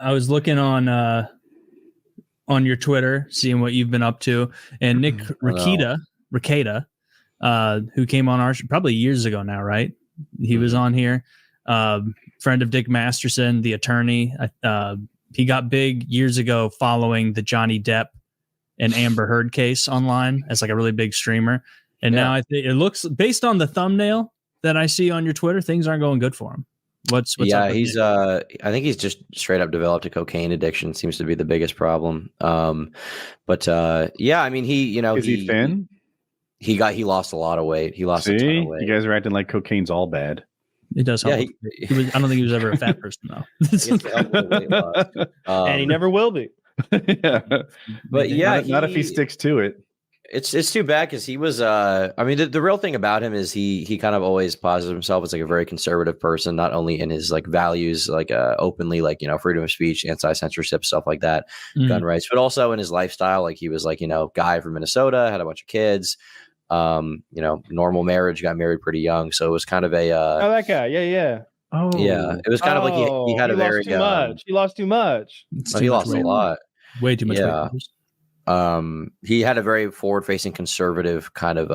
I was looking on your Twitter, seeing what you've been up to, and Nick Rekieta, who came on our show probably years ago now, right? He was on here. Friend of Dick Masterson, the attorney. He got big years ago following the Johnny Depp and Amber Heard case online as like a really big streamer. And now it looks, based on the thumbnail that I see on your Twitter, things aren't going good for him. What's up with he's I think he's just straight up developed a cocaine addiction. Seems to be the biggest problem. I mean, is he thin? He lost a lot of weight. He lost a ton of weight. You guys are acting like cocaine's all bad. It does help. I don't think he was ever a fat person though. And he never will be. Yeah. But not if he sticks to it. It's too bad because he was I mean the real thing about him is he kind of always posits himself as like a very conservative person, not only in his like values, like openly, like, you know, freedom of speech, anti-censorship, stuff like that, gun rights, but also in his lifestyle. Like he was like, you know, guy from Minnesota, had a bunch of kids, you know, normal marriage, got married pretty young, so it was kind of a that guy. It was kind of like he had a very he lost too much. He lost a lot, way too much weight. He had a very forward-facing conservative kind of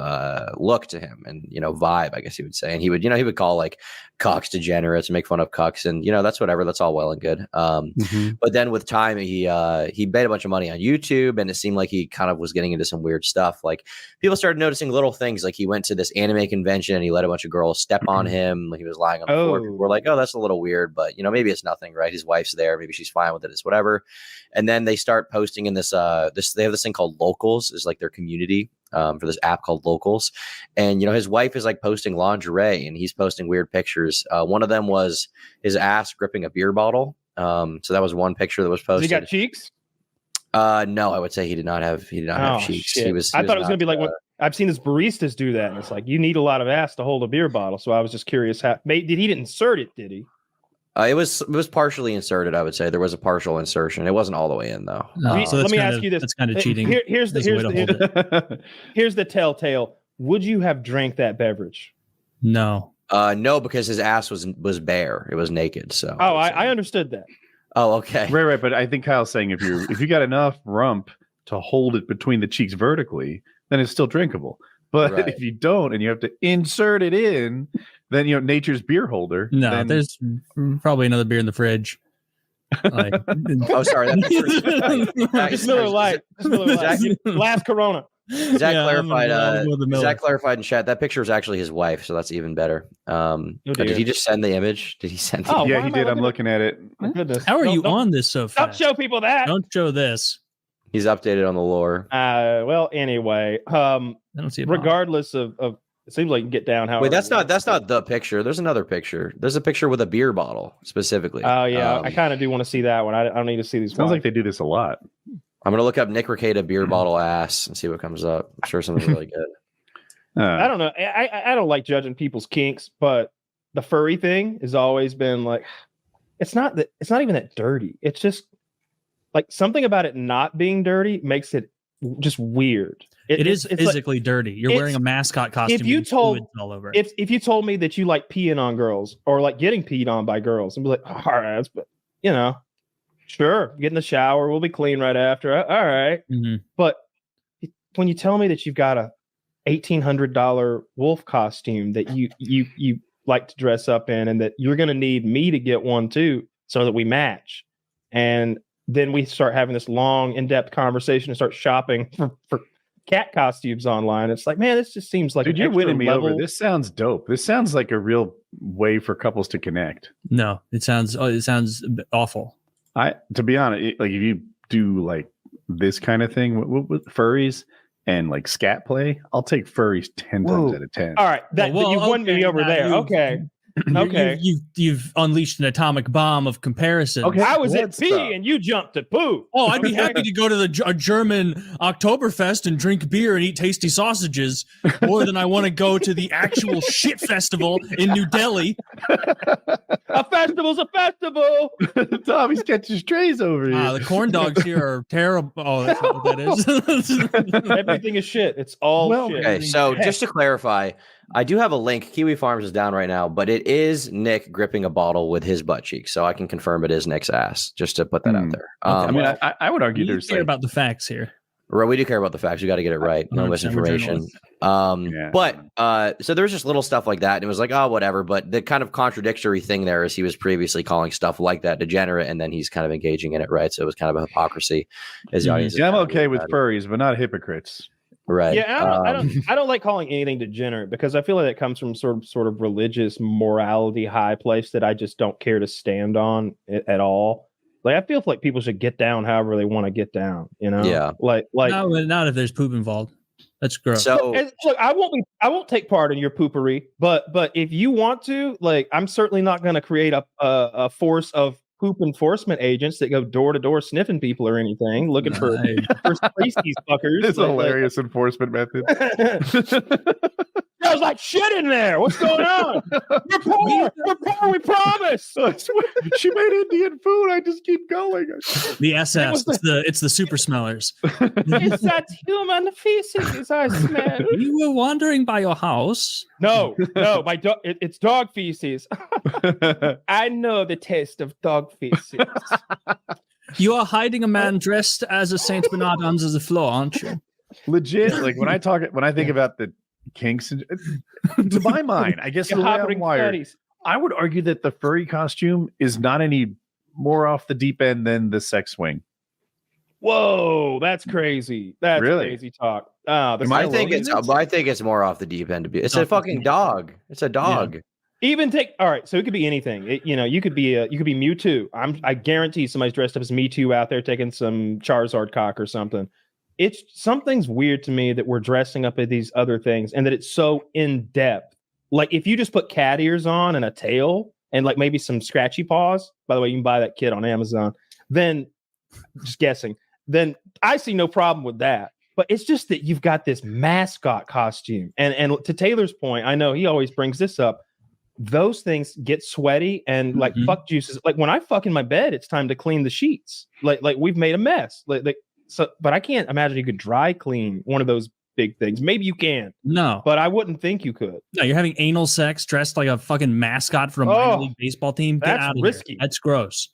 look to him, and, you know, vibe, I guess you would say. And he would call like cucks degenerates and make fun of cucks, and, you know, that's whatever. That's all well and good. But then with time, he made a bunch of money on YouTube, and it seemed like he kind of was getting into some weird stuff. Like people started noticing little things, like he went to this anime convention and he let a bunch of girls step on him. He was lying on the floor. People were like, "Oh, that's a little weird," but, you know, maybe it's nothing, right? His wife's there, maybe she's fine with it. It's whatever. And then they start posting in this they have this thing called Locals, is like their community for this app called Locals. And, you know, his wife is like posting lingerie and he's posting weird pictures. One of them was his ass gripping a beer bottle. So that was one picture that was posted. He got cheeks? No, I would say he did not have cheeks. Shit. He was I thought it was gonna be like what I've seen his baristas do that, and it's like you need a lot of ass to hold a beer bottle. So I was just curious did he insert it, did he? It was partially inserted, I would say. There was a partial insertion. It wasn't all the way in, though. So let me ask you this. That's kind of cheating. Here's the telltale. Would you have drank that beverage? No. No, because his ass was bare. It was naked. So. Oh, I understood that. Oh, okay. Right. But I think Kyle's saying if you got enough rump to hold it between the cheeks vertically, then it's still drinkable. But if you don't and you have to insert it in, then, you know, nature's beer holder. No, there's probably another beer in the fridge. Like, oh, sorry. Just Miller Lite. Last Corona. Zach clarified in chat that picture is actually his wife, so that's even better. Did he just send the image? Did he send it? Oh, yeah, he did. I'm looking at it. My goodness. How are you on this so fast? Don't show people that. Don't show this. He's updated on the lore. Well, anyway, I don't see it. Regardless of it seems like you get down. Wait, that's not the picture. There's another picture. There's a picture with a beer bottle specifically. Oh yeah, I kind of do want to see that one. I don't need to see these. Sounds like they do this a lot. I'm gonna look up Nick Rekieta beer bottle ass and see what comes up. I'm sure something really good. I don't know. I don't like judging people's kinks, but the furry thing has always been like, it's not even that dirty. It's just like something about it not being dirty makes it just weird. It is physically like, dirty. You're wearing a mascot costume. If you told all over. If you told me that you like peeing on girls or like getting peed on by girls, and be like, all right, but you know, sure, get in the shower, we'll be clean right after. All right. But when you tell me that you've got a $1,800 wolf costume that you like to dress up in, and that you're going to need me to get one too, so that we match, and then we start having this long, in-depth conversation and start shopping for cat costumes online. It's like, man, this just seems like, dude, you're winning me over. This sounds dope. This sounds like a real way for couples to connect. No, it sounds awful. To be honest, like if you do like this kind of thing with furries and like scat play, I'll take furries 10 times out of 10. All right, you've won me over there. Okay. Okay, you've unleashed an atomic bomb of comparison. Okay, I was at pee and you jumped at poo. Oh, I'd be happy to go to a German Oktoberfest and drink beer and eat tasty sausages more than I want to go to the actual shit festival in New Delhi. A festival's a festival. Tommy's catching strays over here. The corn dogs here are terrible. Oh, that's not what that is. Everything is shit. It's all shit. Okay, so just to clarify, I do have a link. Kiwi Farms is down right now, but it is Nick gripping a bottle with his butt cheek, so I can confirm it is Nick's ass. Just to put that out there. I mean, I would argue We there's care about the facts here. Right, we do care about the facts. We got to get it right. No 100% misinformation. journalists. But so there was just little stuff like that, and it was like, oh, whatever. But the kind of contradictory thing there is he was previously calling stuff like that degenerate, and then he's kind of engaging in it, right? So it was kind of a hypocrisy. As the audience, I'm okay with furries, but not hypocrites. Right. Yeah, I don't like calling anything degenerate because I feel like it comes from sort of religious morality high place that I just don't care to stand on at all. Like I feel like people should get down however they want to get down, you know? Yeah. Like not if there's poop involved. That's gross. So look, I won't take part in your poopery, but if you want to, like, I'm certainly not going to create a force of poop enforcement agents that go door to door sniffing people or anything, looking for these fuckers. It's a hilarious enforcement method. Smells like shit in there. What's going on? We're poor. We promise. She made Indian food. I just keep going. The SS. It's the super smellers. It's that human feces I smell. You were wandering by your house. No, my dog. It's dog feces. I know the taste of dog feces. You are hiding a man dressed as a Saint Bernard under the floor, aren't you? Legit. Like when I think about the kinks, to my mind, I guess the way I'm wired, I would argue that the furry costume is not any more off the deep end than the sex swing. Whoa, that's crazy. That's really crazy talk. I think it's more off the deep end to be. It's a fucking dog. It's a dog. Yeah. Even all right, so it could be anything. You could be Mewtwo. I guarantee somebody's dressed up as Mewtwo out there taking some Charizard cock or something. Something's weird to me that we're dressing up as these other things and that it's so in depth. Like if you just put cat ears on and a tail and like maybe some scratchy paws. By the way, you can buy that kit on Amazon. Then just guessing. Then I see no problem with that. But it's just that you've got this mascot costume. And to Taylor's point, I know he always brings this up. Those things get sweaty and like fuck juices. Like when I fuck in my bed, it's time to clean the sheets. Like we've made a mess. So, but I can't imagine you could dry clean one of those big things. Maybe you can. No, but I wouldn't think you could. No, you're having anal sex dressed like a fucking mascot for a minor league baseball team. Get out of risky. Here. That's gross.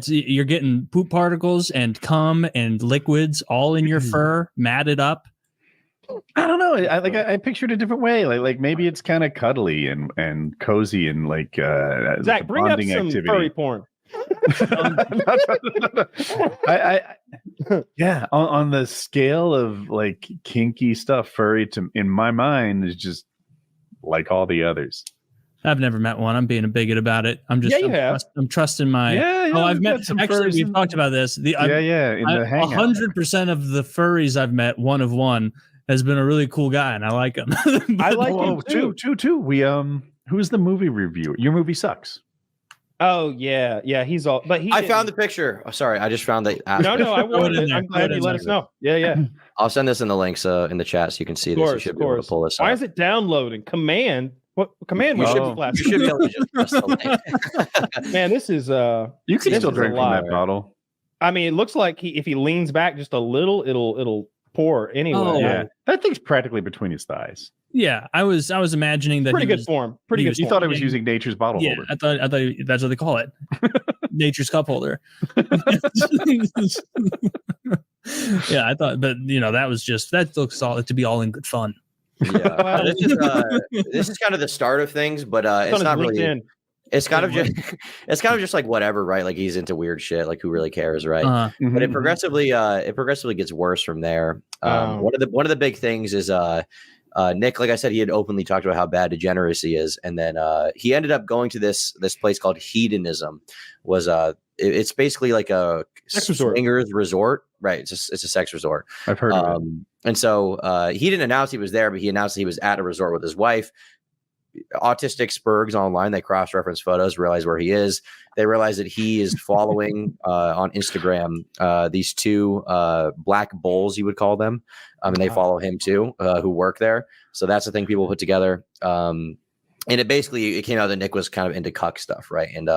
You're getting poop particles and cum and liquids all in your fur, matted up. I don't know. I pictured a different way. Like maybe it's kind of cuddly and cozy and like Zach, bring up some activity. Furry porn. Yeah, on the scale of like kinky stuff, furry in my mind is just like all the others. I've never met one. I'm being a bigot about it. I'm trusting my. I've met some. Actually, we've talked about this. In the hangout. 100% of the furries I've met, one of one, has been a really cool guy, and I like him. I like him too. We who's the movie reviewer? Your movie sucks. Oh yeah, he's all. But I found the picture. Oh, sorry, I just found the. No, I wanted. I'm glad you let us know. Yeah. I'll send this in the links in the chat so you can see this. You should be able to pull this. Why is it downloading? Command. What command? You should be able to just press the link. Man, this is You can still drink from that bottle. I mean, it looks like if he leans back just a little, it'll pour anyway. Oh, yeah, that thing's practically between his thighs. Yeah, I was imagining that. Pretty good form. You thought I was using nature's bottle holder. I thought that's what they call it. Nature's cup holder. Yeah, I thought, but that looks solid to be all in good fun. Yeah, this is kind of the start of things, but it's not really. LinkedIn. It's kind of just like whatever, right? Like he's into weird shit. Like who really cares, right? But it progressively gets worse from there. One of the big things is Nick, like I said, he had openly talked about how bad degeneracy is, and then he ended up going to this place called Hedonism. It's basically like a swingers resort, right? It's a sex resort. I've heard of it. And so he didn't announce he was there, but he announced he was at a resort with his wife. Autistic Spurgs online, they cross-reference photos, realize where he is. They realize that he is following on Instagram these two black bulls, you would call them, and they follow him too, who work there. So that's the thing people put together. And it came out that Nick was kind of into cuck stuff, right? And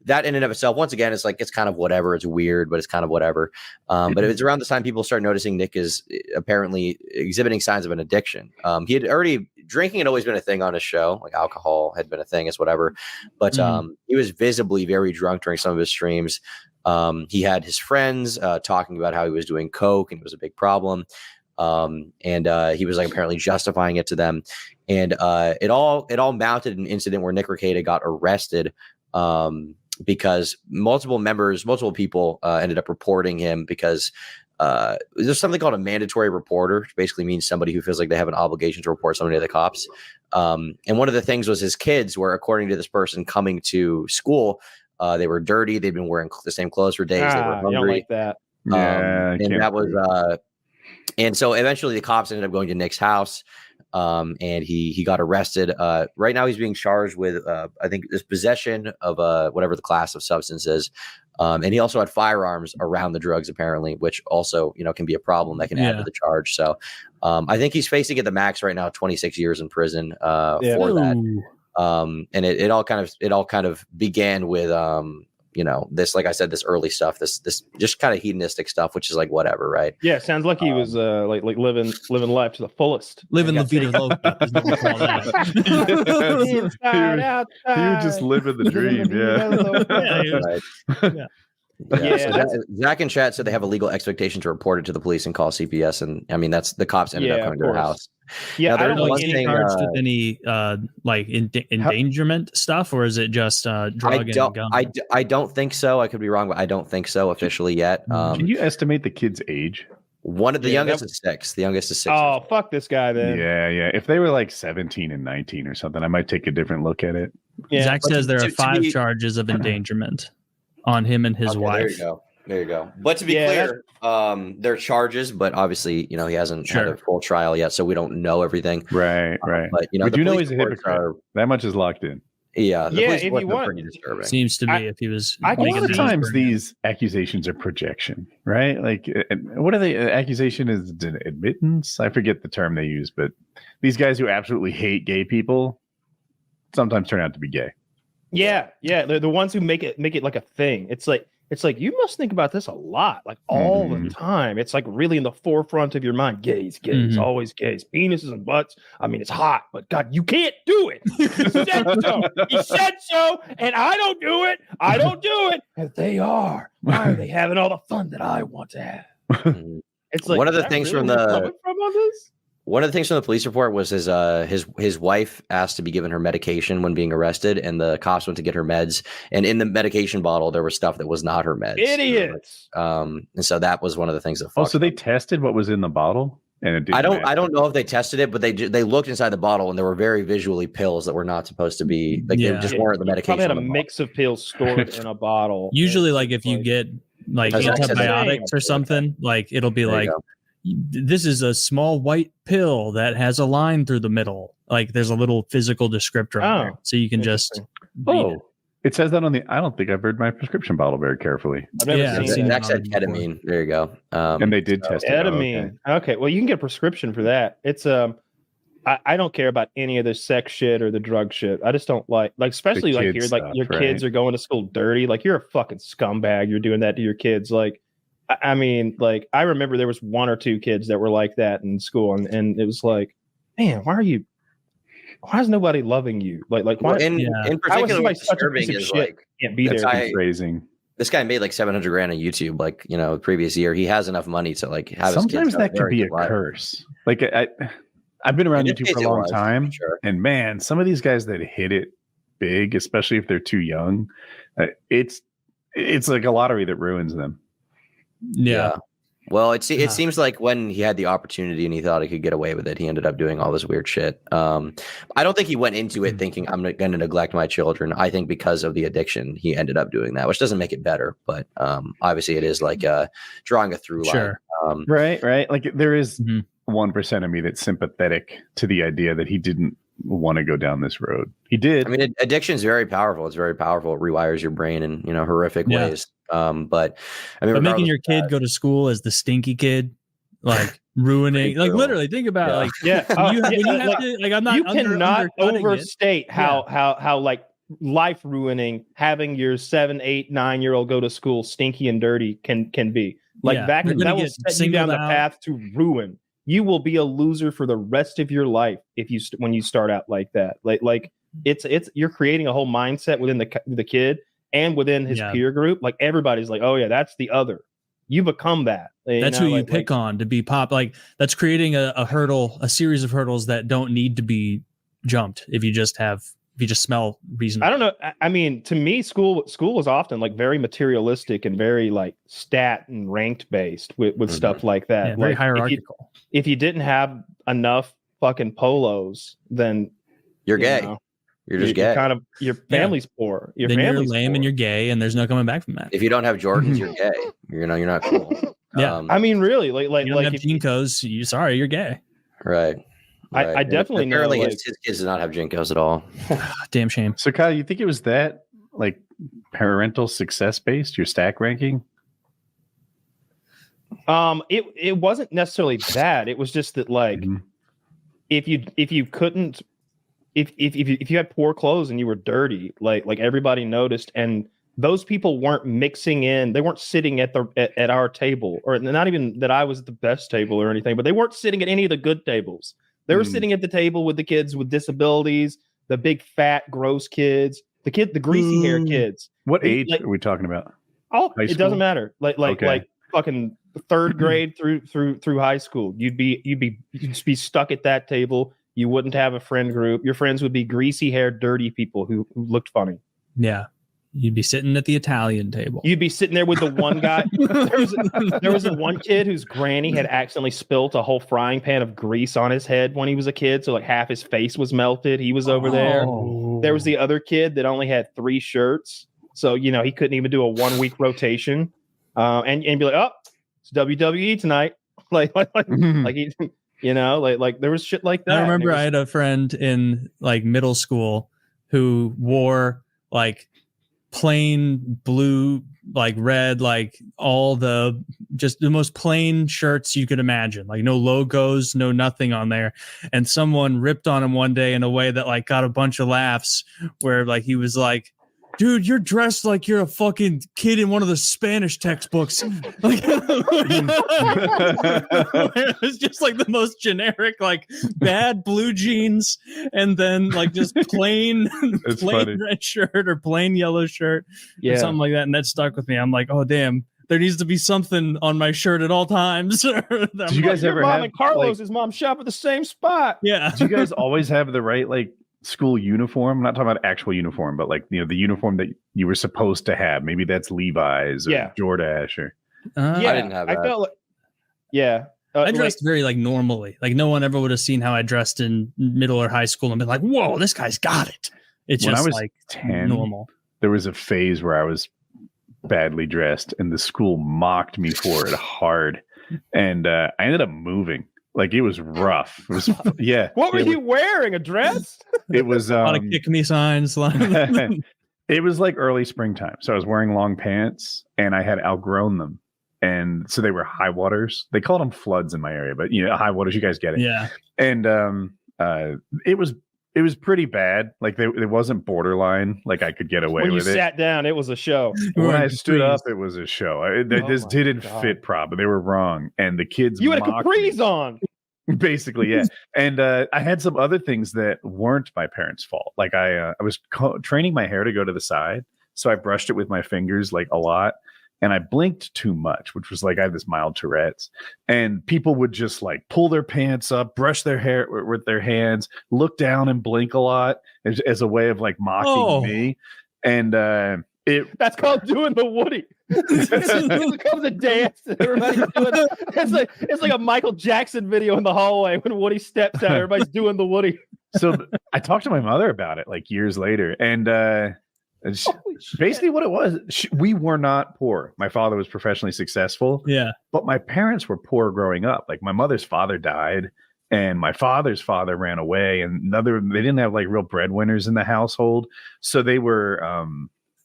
that in and of itself, once again, it's kind of whatever. It's weird, but it's kind of whatever. But it's around this time people start noticing Nick is apparently exhibiting signs of an addiction. He had already drinking had always been a thing on his show. Like alcohol had been a thing, as whatever. But he was visibly very drunk during some of his streams. He had his friends talking about how he was doing coke and it was a big problem. And he was like apparently justifying it to them. And it all mounted an incident where Nick Rekieta got arrested because multiple people ended up reporting him because there's something called a mandatory reporter, which basically means somebody who feels like they have an obligation to report somebody to the cops. And one of the things was his kids were, according to this person, coming to school. They were dirty. They'd been wearing the same clothes for days. They were hungry. You don't like that. And that was and so eventually the cops ended up going to Nick's house. And he got arrested. Right now he's being charged with I think this possession of whatever the class of substance is. And he also had firearms around the drugs, apparently, which also, can be a problem that can add to the charge. So I think he's facing at the max right now, 26 years in prison for that. And it all kind of began with this, like I said, this early stuff, this just kind of hedonistic stuff, which is like whatever, right? Yeah, sounds like he was like living life to the fullest. Living the vida loca. Is what we call that. Inside, outside. He was just living the dream. Yeah. So Zach in chat said they have a legal expectation to report it to the police and call CPS, and I mean that's the cops ended up coming to their house. Yeah, I don't know. Any charged with any like endangerment stuff, or is it just drug and gun? I don't think so. I could be wrong, but I don't think so officially yet. Can you estimate the kid's age? One of the youngest is 6. The youngest is 6. Oh, fuck this guy then. Yeah. If they were like 17 and 19 or something, I might take a different look at it. Yeah. Zach says there are 5 charges of endangerment on him and his wife. There you go. But to be clear, there are charges, but obviously, he hasn't had a full trial yet, so we don't know everything. Right. But we do know he's a hypocrite. That much is locked in. Yeah. If you want, pretty disturbing. Seems to be if he was. A lot of times these accusations are projection, right? Like, what are they? Accusation is an admittance. I forget the term they use, but these guys who absolutely hate gay people sometimes turn out to be gay. Yeah. They're the ones who make it like a thing. It's like you must think about this a lot, like all the time. It's like really in the forefront of your mind. Gays, always gays, penises and butts. I mean, it's hot, but God, you can't do it. He said so. He said so, and I don't do it. And they are. Why are they having all the fun that I want to have? It's like one of the things really One of the things from the police report was his wife asked to be given her medication when being arrested, and the cops went to get her meds. And in the medication bottle, there was stuff that was not her meds. Idiots. And so that was one of the things that. So they tested what was in the bottle, and it didn't I don't know if they tested it, but they looked inside the bottle, and there were very visually pills that were not supposed to be. Like they just weren't the medication. Probably had a mix of pills stored in a bottle. Usually, like if you get like antibiotics or something, like it'll be like. This is a small white pill that has a line through the middle. Like there's a little physical descriptor on there, so you can just. It says that on the. I don't think I've read my prescription bottle very carefully. I've never seen Zach said ketamine. There you go. And they did test ketamine. Okay, well you can get a prescription for that. It's I don't care about any of the sex shit or the drug shit. I just don't like especially like here, like your kids are going to school dirty. Like you're a fucking scumbag. You're doing that to your kids. Like. I mean, like, I remember there was 1 or 2 kids that were like that in school, and it was like, man, why is nobody loving you? Like, why? Well, in particular, what's disturbing is like can't be there. This guy made like $700,000 on YouTube, like the previous year. He has enough money to like have. Sometimes that could be a curse. Like I've been around YouTube for a long time, and man, some of these guys that hit it big, especially if they're too young, it's like a lottery that ruins them. Yeah. Well, it seems like when he had the opportunity and he thought he could get away with it, he ended up doing all this weird shit. I don't think he went into it thinking I'm going to neglect my children. I think because of the addiction, he ended up doing that, which doesn't make it better. But obviously, it is like drawing a through line. Sure. Right. Like there is 1% of me that's sympathetic to the idea that he didn't want to go down this road. He did. I mean, addiction is very powerful. It's very powerful. It rewires your brain in horrific ways. But I mean, making your kid go to school as the stinky kid, like ruining, like literally think about it, like I'm not. You cannot overstate how like life ruining having your 7, 8, 9-year-old go to school stinky and dirty can be. Like that will set you down the path to ruin. you will be a loser for the rest of your life if you when you start out like that. Like it's you're creating a whole mindset within the kid and within his peer group. Like everybody's like, oh yeah, that's the other. You become that. That's who you pick on to be pop. Like that's creating a hurdle, a series of hurdles that don't need to be jumped if you just smell reasonable. I don't know. I mean, to me, school was often like very materialistic and very like stat and ranked based with stuff like that. Yeah, very hierarchical. If you didn't have enough fucking polos, then you're gay. You're just gay. Kind of your family's poor. Then you're lame poor. and you're gay, and there's no coming back from that. If you don't have Jordans, you're gay. You're not cool. Yeah, I mean, really, like you don't have Jinkos, you're gay. Right. I definitely know. Apparently, his kids do not have Jinkos at all. Damn shame. So, Kyle, you think it was that like parental success based your stack ranking? It wasn't necessarily that. It was just that like if you had poor clothes and you were dirty, like everybody noticed, and those people weren't mixing in. They weren't sitting at our table, or not even that I was at the best table or anything, but they weren't sitting at any of the good tables. They were sitting at the table with the kids with disabilities, the big fat gross kids, the greasy hair kids. What age are we talking about? Oh, it doesn't matter. Like fucking third grade through high school. You'd be stuck at that table. You wouldn't have a friend group. Your friends would be greasy haired, dirty people who looked funny. Yeah. You'd be sitting at the Italian table. You'd be sitting there with the one guy. There was one kid whose granny had accidentally spilt a whole frying pan of grease on his head when he was a kid. So like half his face was melted. He was over there. There was the other kid that only had 3 shirts. So, he couldn't even do a 1-week rotation. And be like, oh, it's WWE tonight. Like there was shit like that. I remember I had a friend in like middle school who wore like plain blue, like red, like all just the most plain shirts you could imagine, like no logos, no nothing on there. And someone ripped on him one day in a way that like got a bunch of laughs, where like he was like, dude, you're dressed like you're a fucking kid in one of the Spanish textbooks. Like, it was just like the most generic, like bad blue jeans, and then like just plain red shirt or plain yellow shirt, or something like that. And that stuck with me. I'm like, oh damn, there needs to be something on my shirt at all times. Did you guys ever have and Carlos's mom shop at the same spot? Yeah. Did you guys always have the right like school uniform? I'm not talking about actual uniform, but like the uniform that you were supposed to have. Maybe that's Levi's or Jordache or I didn't have that. I felt like I dressed very like normally. Like no one ever would have seen how I dressed in middle or high school and been like, whoa, this guy's got it. It's when just I was like 10, normal. There was a phase where I was badly dressed and the school mocked me for it hard. And I ended up moving. Like it was rough. It was What were you wearing? A dress? It was a lot of kick me signs. It was like early springtime. So I was wearing long pants and I had outgrown them. And so they were high waters. They called them floods in my area, but high waters, you guys get it. Yeah. And it was pretty bad. Like it wasn't borderline. Like I could get away with it. When you sat down, it was a show. When I stood up, it was a show. This didn't fit proper. They were wrong. And the kids, you had a capris on. Basically, yeah. And I had some other things that weren't my parents' fault. Like I was training my hair to go to the side. So I brushed it with my fingers like a lot. And I blinked too much, which was like I had this mild Tourette's. And people would just like pull their pants up, brush their hair with their hands, look down and blink a lot as a way of like mocking me. And that's called doing the Woody. It becomes a dance. It's like a Michael Jackson video in the hallway when Woody steps out. Everybody's doing the Woody. So I talked to my mother about it like years later, and basically what it was, we were not poor. My father was professionally successful. Yeah, but my parents were poor growing up. Like my mother's father died, and my father's father ran away, and they didn't have like real breadwinners in the household, so they were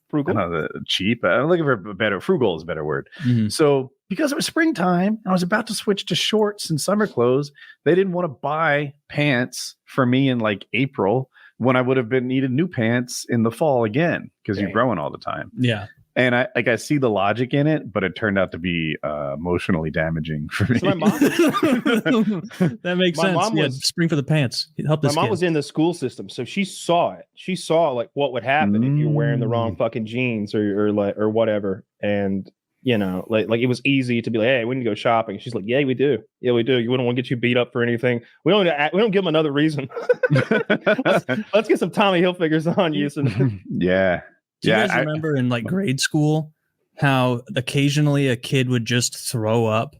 frugal, cheap. I'm looking for a better. Frugal is a better word. Mm-hmm. So because it was springtime, and I was about to switch to shorts and summer clothes, they didn't want to buy pants for me in like April when I would have needed new pants in the fall again because you're growing all the time. Yeah. And I see the logic in it, but it turned out to be emotionally damaging for me. So my mom that makes My sense. mom Yeah, was- spring for the pants. Help my this mom kid. was in the school system, so she saw it. She saw like what would happen if you're wearing the wrong fucking jeans or whatever. And you know, like it was easy to be like, hey, we need to go shopping. She's like, yeah, we do. Yeah, we do. You wouldn't want to get you beat up for anything. We don't give them another reason. let's get some Tommy Hilfigers on you. So Yeah. Do you guys remember in like grade school how occasionally a kid would just throw up?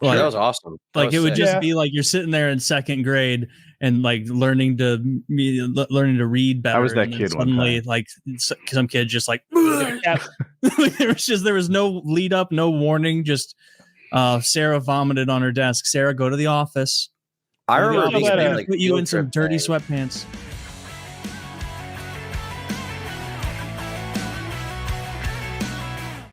Like, that was awesome. Like it would just sick. be like you're sitting there in second grade and like learning to read better. I was that and then kid one suddenly, time. like some kid just like there was no lead up, no warning. Just Sarah vomited on her desk. Sarah, go to the office. I remember Go to the being office. in, They're like, put you field in some trip dirty day. sweatpants.